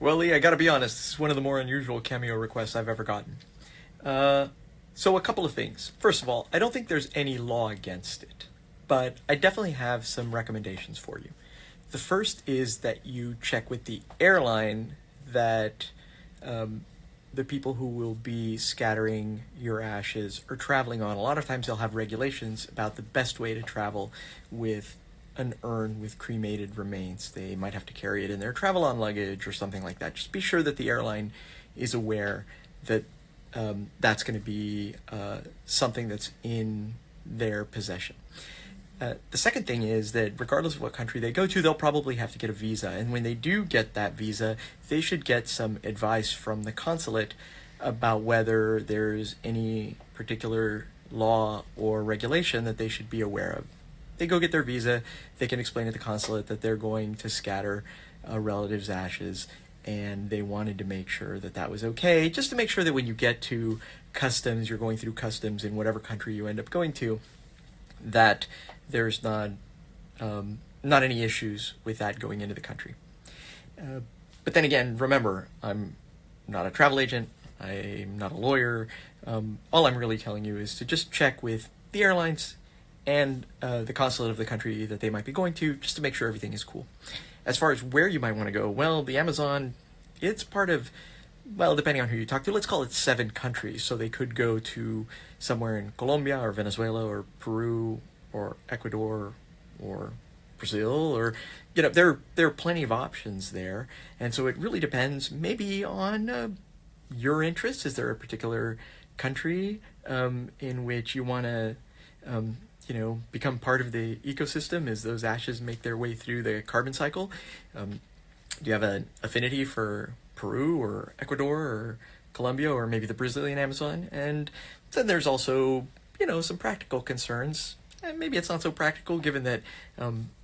Well, Lee, I gotta be honest, this is one of the more unusual cameo requests I've ever gotten. Uh, so, a couple of things. First of all, I don't think there's any law against it, but I definitely have some recommendations for you. The first is that you check with the airline that um, the people who will be scattering your ashes are traveling on. A lot of times they'll have regulations about the best way to travel with an urn with cremated remains. They might have to carry it in their travel on luggage or something like that. Just be sure that the airline is aware that that's going to be something that's in their possession. The second thing is that regardless of what country they go to, they'll probably have to get a visa. And when they do get that visa, they should get some advice from the consulate about whether there's any particular law or regulation that they should be aware of. They go get their visa, they can explain to the consulate that they're going to scatter a relative's ashes, and they wanted to make sure that that was okay, just to make sure that when you get to customs, you're going through customs in whatever country you end up going to, that there's not any issues with that going into the country. But then again, remember, I'm not a travel agent, I'm not a lawyer. All I'm really telling you is to just check with the airlines and the consulate of the country that they might be going to, just to make sure everything is cool. As far as where you might want to go, well, the Amazon, it's part of, well, depending on who you talk to, let's call it 7 countries. So they could go to somewhere in Colombia or Venezuela or Peru or Ecuador or Brazil, or there are plenty of options there. And so it really depends maybe on your interests. Is there a particular country in which you want to become part of the ecosystem as those ashes make their way through the carbon cycle? Do you have an affinity for Peru or Ecuador or Colombia or maybe the Brazilian Amazon? And then there's also, some practical concerns. And maybe it's not so practical given that,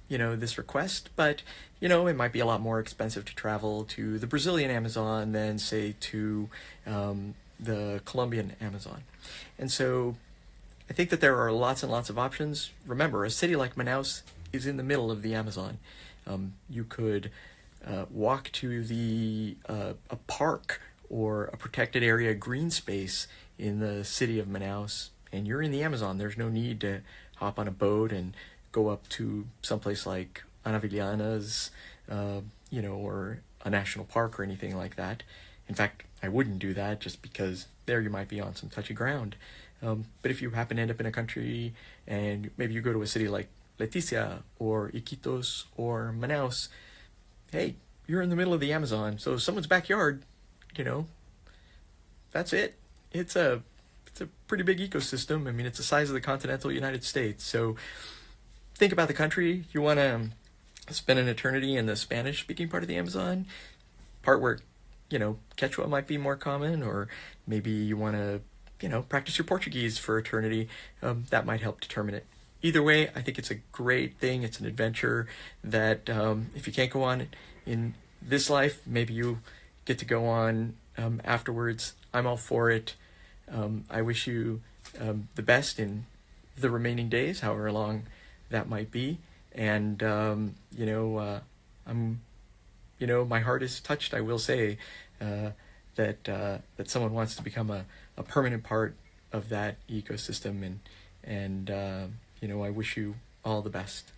this request, but, it might be a lot more expensive to travel to the Brazilian Amazon than, say, to the Colombian Amazon. And so I think that there are lots and lots of options. Remember, a city like Manaus is in the middle of the Amazon. You could walk to a park or a protected area green space in the city of Manaus, and you're in the Amazon. There's no need to hop on a boat and go up to someplace like Anavilhanas, or a national park or anything like that. In fact, I wouldn't do that just because there you might be on some touchy ground. But if you happen to end up in a country and maybe you go to a city like Leticia or Iquitos or Manaus, hey, you're in the middle of the Amazon, so someone's backyard, that's it. It's a pretty big ecosystem. I mean, it's the size of the continental United States. So think about the country. You want to spend an eternity in the Spanish-speaking part of the Amazon, part where, Quechua might be more common, or maybe you want to, practice your Portuguese for eternity. That might help determine it. Either way, I think it's a great thing. It's an adventure that if you can't go on in this life, maybe you get to go on afterwards. I'm all for it. I wish you the best in the remaining days, however long that might be. And, my heart is touched, I will say, that someone wants to become a permanent part of that ecosystem. And I wish you all the best.